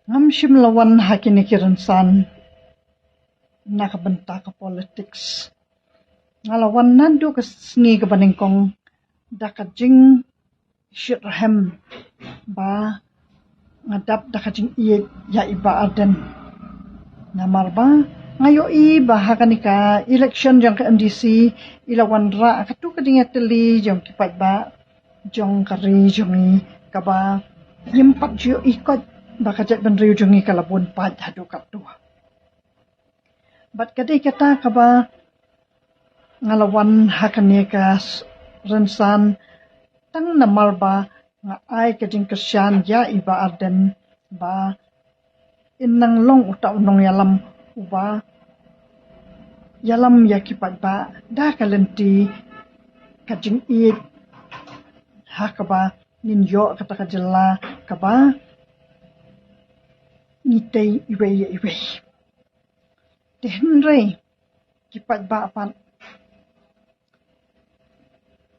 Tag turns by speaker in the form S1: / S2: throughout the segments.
S1: Ngam shim lawan hakini kiransan nakabenta ka politics. Ngalawan nandu ka sngi ka baningkong dakajing shirhem ba ngadap dakajing iye ya iba aden. Namar ba ngayo i bahaka nika election jong ka MDC ilawan ra katu kadinga teli jong kipat ba jong kari jong i kaba yimpat jo ikot bakajat benriu jong i kalabun pad hadu katu. Bat kadai kata kaba ngalawan hakane ka rensan tang namar ba nga ai kajing kesyan ya iba aden ba inang long uta unong yalam uba yalam ya kipat ba da kalenti kajing it hakaba ninyo kata kajela kaba nitay iwe ya iwe Henry kipat ba pan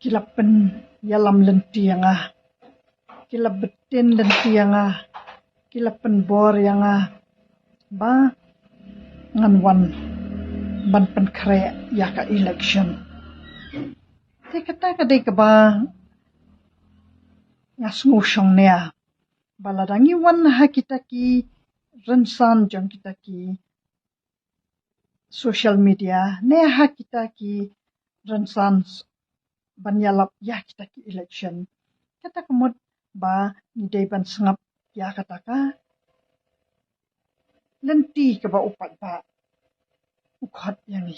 S1: kilapen yalam lenti yang kilabetin lenti yang kilapen bor yang ba nganwan ban pen kre ya ka election te kata kadai ka ba ngasngu syong nia baladangi wan ha kita ki rensan jong kita ki social media ne ha kita ki rensan banyalap ya kita ki election kata kemud ba ni dai ban sengap ya kata ka lenti ke ba upat ba ukhat yang ni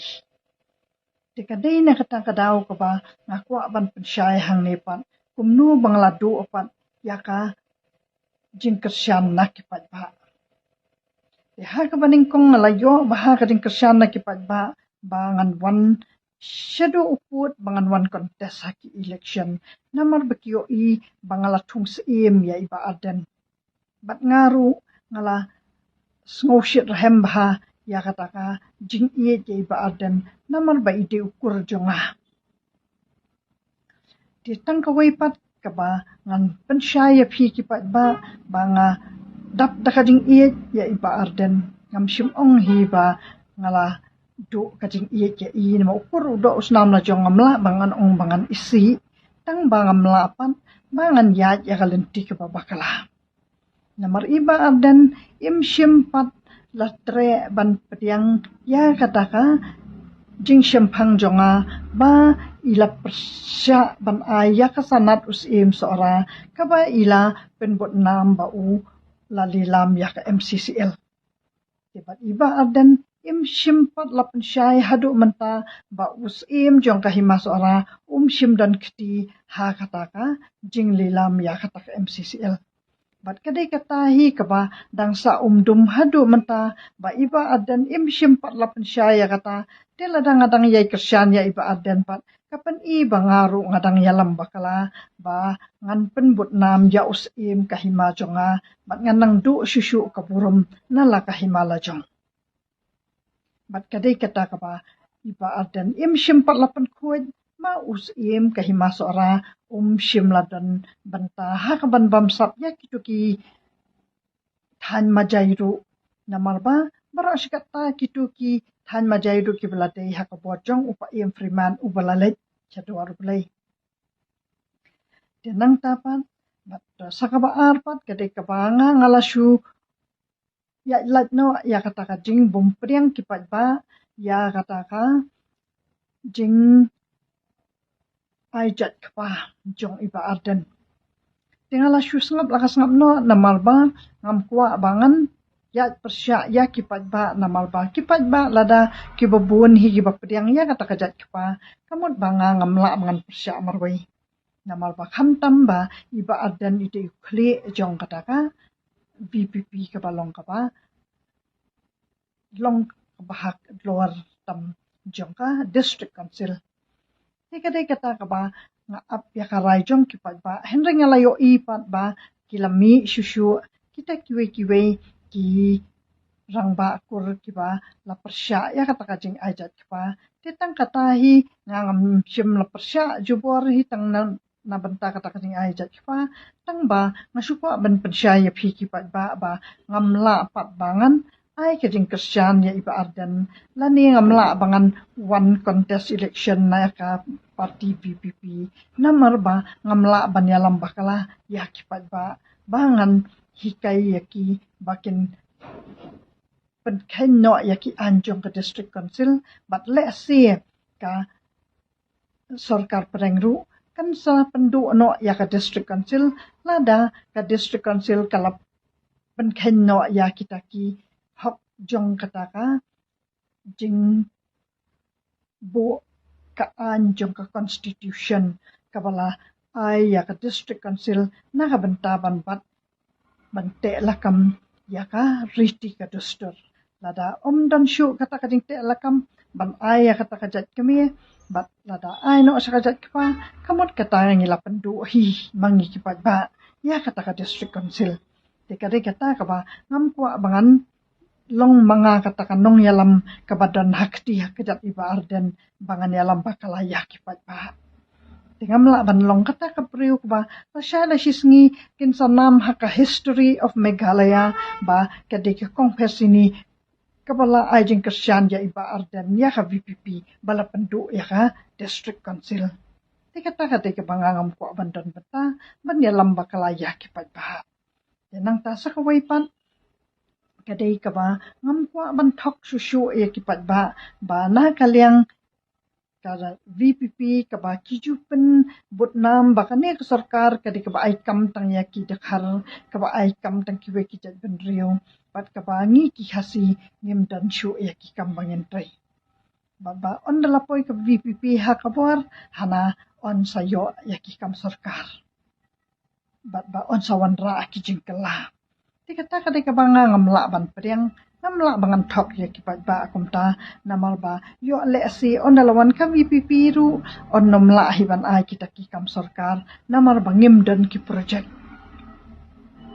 S1: dekadai na kata kadau ke ba ngakwa ban pensyai hang ne pan kumnu bangladu opat ya ka jingkersian na kipat ba ha ka baning kong layo bah ka jingkersian na kipat ba bangan wan shadow uput bangan wan contest haki election namar bekio i bangalatung seim ya iba aden bat ngaru ngala sngoshit rahem bah ya kata ka jing iye ya iba aden namar ba ide ukur jonga di tang kawai pat ka ba ngan pensyaya phi kipat ba banga dap dakajing iye ya iba aden ngam shim ong hi ba ngala do kajing iye ya i ma ukur do usnam la jong ngamla bangan ong bangan isi tang bangam lapan bangan ya ya kalenti ka ba bakala namar iba aden im shim pat latre ban pediang ya kataka jing shempang jonga ba ila persya ban aya kasanat usim seora kaba ila penbot nam ba u lalilam ya ka MCCL tibat iba aden im shimpat lapan syai hadu menta ba usim jong kahima seora shim dan keti ha kataka jing lilam ya kataka MCCL bat kadai katahi kaba dangsa umdum hadu menta ba iba aden im shimpat lapan syai kata te ladang-adang yai kersian ya iba aden pat kapan i bangaru ngadang yalam bakala ba ngan penbut nam ya usim kahima jonga bat nganang du syusyu kaburum nala kahima la jong bat kadai kata kaba iba aden im shimpat lapan kuat ma usim kahima seora shim ladan banta ha kaban bamsap ya kituki than majairu namarba bara sikata kituki than majairu ki belate ha ka bojong upa im freeman ubalalet chadwar belai tenang tapan bat sakaba arpat kade kabanga ngalashu ya latno ya kata ka jing bompriang kipat ba ya kata ka jing aijat kapa jong iba arden tingala shu sengap lakas ngap no namalba ngam kwa bangan ya persya ya kipat ba namalba kipat ba lada kibabun hi kibapdiang ya kata kajat kapa kamut banga ngamla mangan persya marwai namalba khamtam ba iba arden ide khle jong kata ka VPP kabalong kapa long bahak luar tam jong ka district council kadai kata kaba nga ap ya karai jong kipat ba henry nga layo i pat ba kilami shushu kita kiwe ki rangba kur kiba la persya ya kata kajing ajat kiba tetang katahi nga ngam shim la persya jubor hi tang na benta kata kating ai jat kipa tang ba ngasupa ban pensyaya phi kipat ba ngamla pat bangan ai kajing Kristian ya iba ardan lani ngamla bangan one contest election na ka parti PPP namar ba ngamla ban yalam bakala ya kipat ba bangan hikai yaki bakin pen no yaki anjong ke district council but let's see ka sarkar perengru kan sa pendu no ya ka district council lada ka district council kalap pen no ya kita ki hok jong kata ka jing bo ka anjong ka constitution kabala ai ya ka district council na ka benta ban bat bante lakam ya ka riti ka dustur lada dan syu kata ka jing te lakam ban ai ya kata ka jat kami bat lada ai no sa ka jat kapa kamot kata ngila pendu hi mangi kipat ba ya kata ka district council dekade kata ka ba ngam kwa bangan long mga kata ka nong yalam kabadan hakti hakjat iba arden bangan yalam bakalaya kipat ba tingam la ban long kata ka priu ba tasya la sisngi kinsa nam haka history of Meghalaya ba kade ka kongpes ini kabala ajing Kristian ya iba arden ya ka VPP bala pendu ya ka district council kata ka bangangam ko abandan bata ban yalam bakalaya kipat ba yanang ta sa kawaipan kadai ka ba ngam kwa ban thok susu e kipat ba na kalyang kada VPP ka ba kijupen butnam ba kane ka sarkar kadai ka ba ai kam tang ya ki dakhar ka ba ai kam tang ki we ki jat ben riu pat ka ba ngi ki hasi ngim dan shu ya ki kam bangen trai ba on dala poi ka VPP ha ka bor hana on sayo ya ki kam sarkar ba on sawan ra ki jingkala kata ka banga ngamla ban priang ngamla bangan thok ya kipat ba akumta namal ba yo le si on dalawan ka VPP ru on nomla hiban ai kita ki kam sarkar namar bangim dan ki project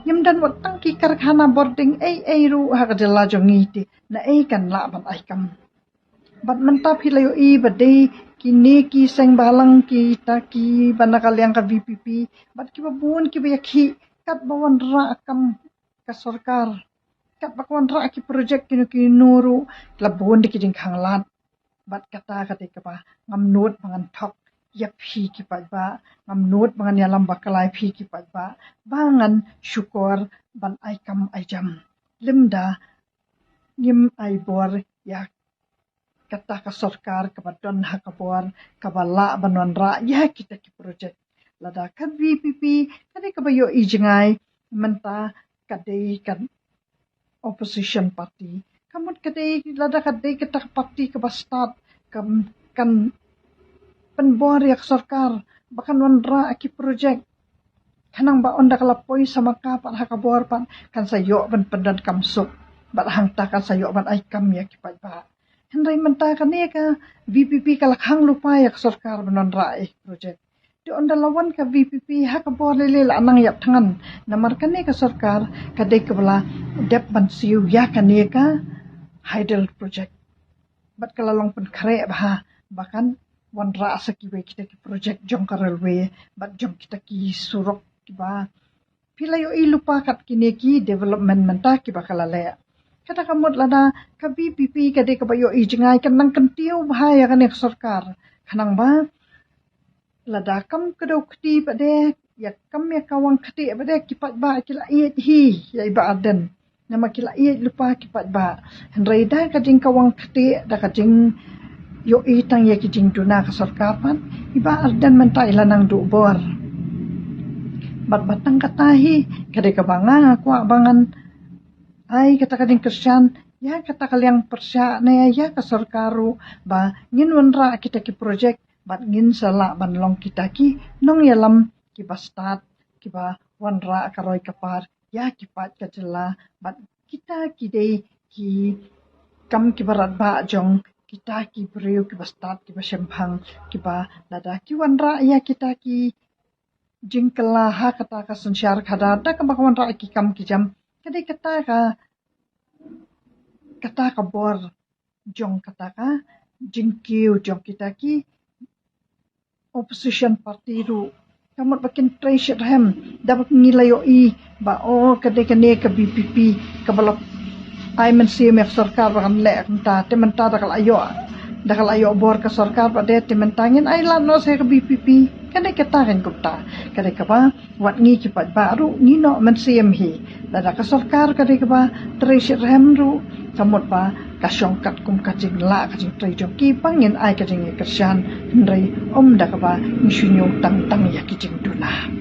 S1: ngim dan watang ki karkhana boarding ai ru ha ka jala jongiti na ai kan la ban ai kam bat manta philayo I bade kini ki seng balang ki ta ki banakal yang ka VPP bat ki babun ki bayakhi kat bawan ra kam ka sarkar kat bakwan ra ki project kinu ki nuru labon ki jing khanglat bat kata ka ba ngam not bangan thok yap hi ki pa ba ngam not bangan yalam bakalai phi ki pa ba bangan syukur ban ai kam ai jam limda ngim ai bor ya kata ka sarkar ka badon ha ka bor ka bala banon ra ya kita ki project lada ka VPP kade ka ba yo ijingai menta kadai kan opposition party kamut kadai lada kadai kita party ka start kan penbor yak sarkar bahkan wanra aki project kanang ba onda kalapoi sama kapan hakabor pan kan sayo ban pendan kamsuk bat hangta kan sayo ban ai kam ya kipat ba hendai menta kan ka VPP kalakhang lupa yak sarkar banon ra project di onda lawan ka VPP hakabor lele anang yap tangan namar kan ka sarkar kadai ka bala dep ban siu ya kan ka hydel project bat kalalong pun kare bah bahkan wan rasa ki we kita ki project jong ka railway bat jong kita ki surok ki ba pilayo ilupa kat kini ki development menta ki bakala le kata kamut lada ka BPP ka de ka bayo ijingai kan nang kentiu bahaya kan ek sarkar kanang ba lada kam kedau kti pa de ya kam ya kawang kti pa de ki pat ba kila iet hi ya iba aden nama kila iet lupa ki pat ba hendrai da ka jing kawang kti da ka jing yo itang ya kijing tuna ka sarkapan iba ardan menta ilanang du bor bat batang katahi kade ka banga ko abangan ai kata kading Kristian ya kata kalyang persya na ya ka sarkaru ba ngin wanra kita ki project bat ngin sala banlong kita ki nong yalam ki bastat ki ba wanra karoy kapar ya ki pat ka jela bat kita ki dei ki kam ki barat ba jong kita ki beriu ki bastat ki basempang ki ba lada ki wanra ya kita ki jingkala ha kata ka sensyar khada ta ka bakwan ra ki kam ki jam kadai kata ka bor jong kata ka jingkiu jong kita ki opposition party ru kamot bakin treasure hem dapat ngilayoi ba kade ke BPP kabalap ay man CMF sarkar bakan lek ta tementa dakal ayo bor ka sarkar ba de tementangin ay lan no sa ke BPP kade katarin kupta kade ka ba wat ngi kipat baru ni no man CM hi dada ka sarkar kade ka ba treasure hem ru kamot ba kasyongkat kum kajing la kajing treasure ki pangin ay kajing kersan ndai da ka ba ni sunyo tang ya kijing duna